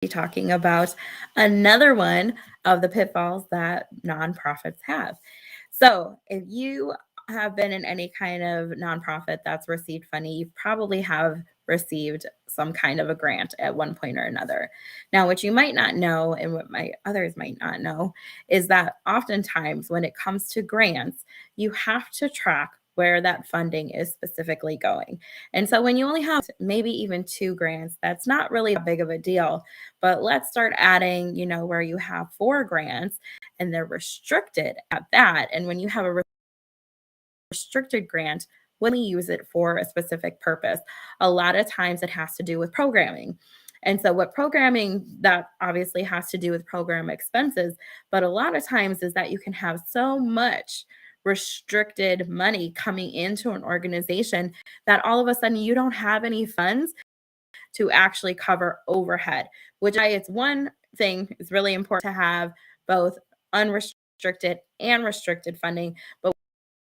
talking about another one of the pitfalls that nonprofits have. So, if you have been in any kind of nonprofit that's received funding, you probably have received some kind of a grant at one point or another. Now, what you might not know, and what my others might not know, is that oftentimes when it comes to grants, you have to track where that funding is specifically going. And so when you only have maybe even two grants, that's not really that big of a deal. But let's start adding, where you have four grants and they're restricted at that. And when you have a restricted grant, when we use it for a specific purpose, a lot of times it has to do with programming. And so, what programming that obviously has to do with program expenses, but a lot of times is that you can have so much restricted money coming into an organization that all of a sudden you don't have any funds to actually cover overhead, which I it's one thing is really important to have both unrestricted and restricted funding. But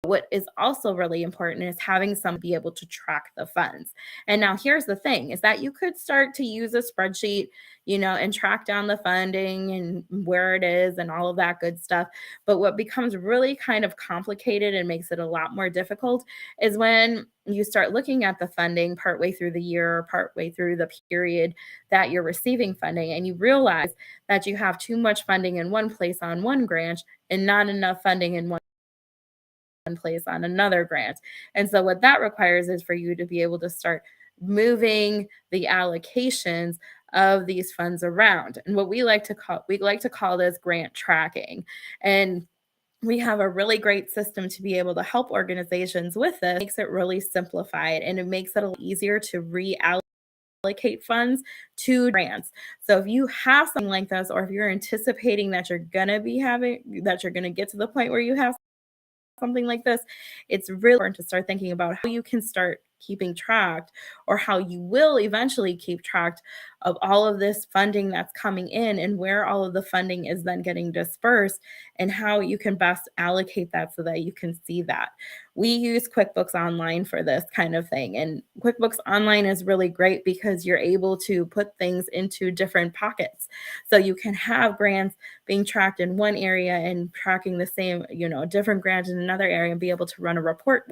what is also really important is having some be able to track the funds. And now here's the thing is that you could start to use a spreadsheet, and track down the funding and where it is and all of that good stuff. But what becomes really kind of complicated and makes it a lot more difficult is when you start looking at the funding partway through the year or partway through the period that you're receiving funding and you realize that you have too much funding in one place on one grant and not enough funding in one place on another grant. And so what that requires is for you to be able to start moving the allocations of these funds around. And what we like to call this grant tracking. And we have a really great system to be able to help organizations with this. It makes it really simplified and it makes it a lot easier to reallocate funds to grants. So if you have something like this, or if you're anticipating that you're going to get to the point where you have something like this, it's really important to start thinking about how you can start keeping track or how you will eventually keep track of all of this funding that's coming in and where all of the funding is then getting dispersed and how you can best allocate that so that you can see that. We use QuickBooks Online for this kind of thing. And QuickBooks Online is really great because you're able to put things into different pockets. So you can have grants being tracked in one area and tracking the same, different grant in another area and be able to run a report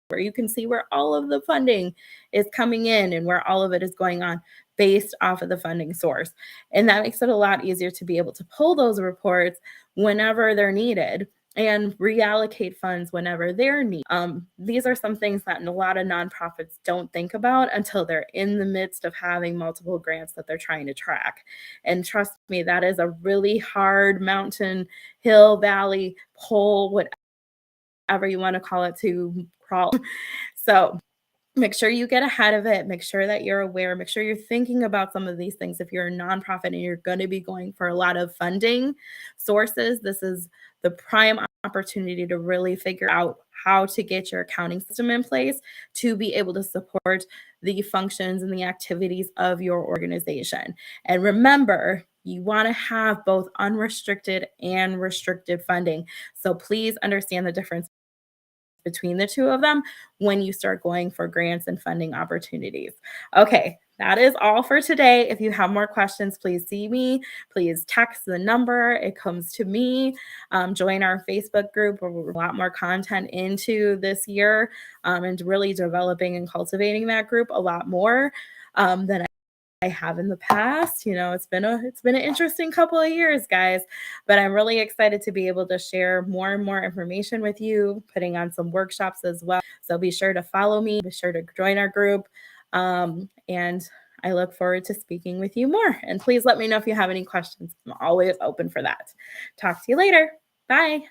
where you can see where all of the funding is coming in and where all of it is going on based off of the funding source. And that makes it a lot easier to be able to pull those reports whenever they're needed and reallocate funds whenever they're needed. These are some things that a lot of nonprofits don't think about until they're in the midst of having multiple grants that they're trying to track. And trust me, that is a really hard mountain, hill, valley, pole, whatever you want to call it, to crawl. So make sure you get ahead of it. Make sure that you're aware. Make sure you're thinking about some of these things. If you're a nonprofit and you're going to be going for a lot of funding sources, this is the prime opportunity to really figure out how to get your accounting system in place to be able to support the functions and the activities of your organization. And remember, you want to have both unrestricted and restricted funding. So please understand the difference between the two of them when you start going for grants and funding opportunities. Okay, that is all for today. If you have more questions, please see me. Please text the number. It comes to me. Join our Facebook group where we're a lot more content into this year and really developing and cultivating that group a lot more than I have in the past. It's been an interesting couple of years, guys, but I'm really excited to be able to share more and more information with you, putting on some workshops as well. So be sure to follow me, be sure to join our group. And I look forward to speaking with you more. And please let me know if you have any questions. I'm always open for that. Talk to you later. Bye.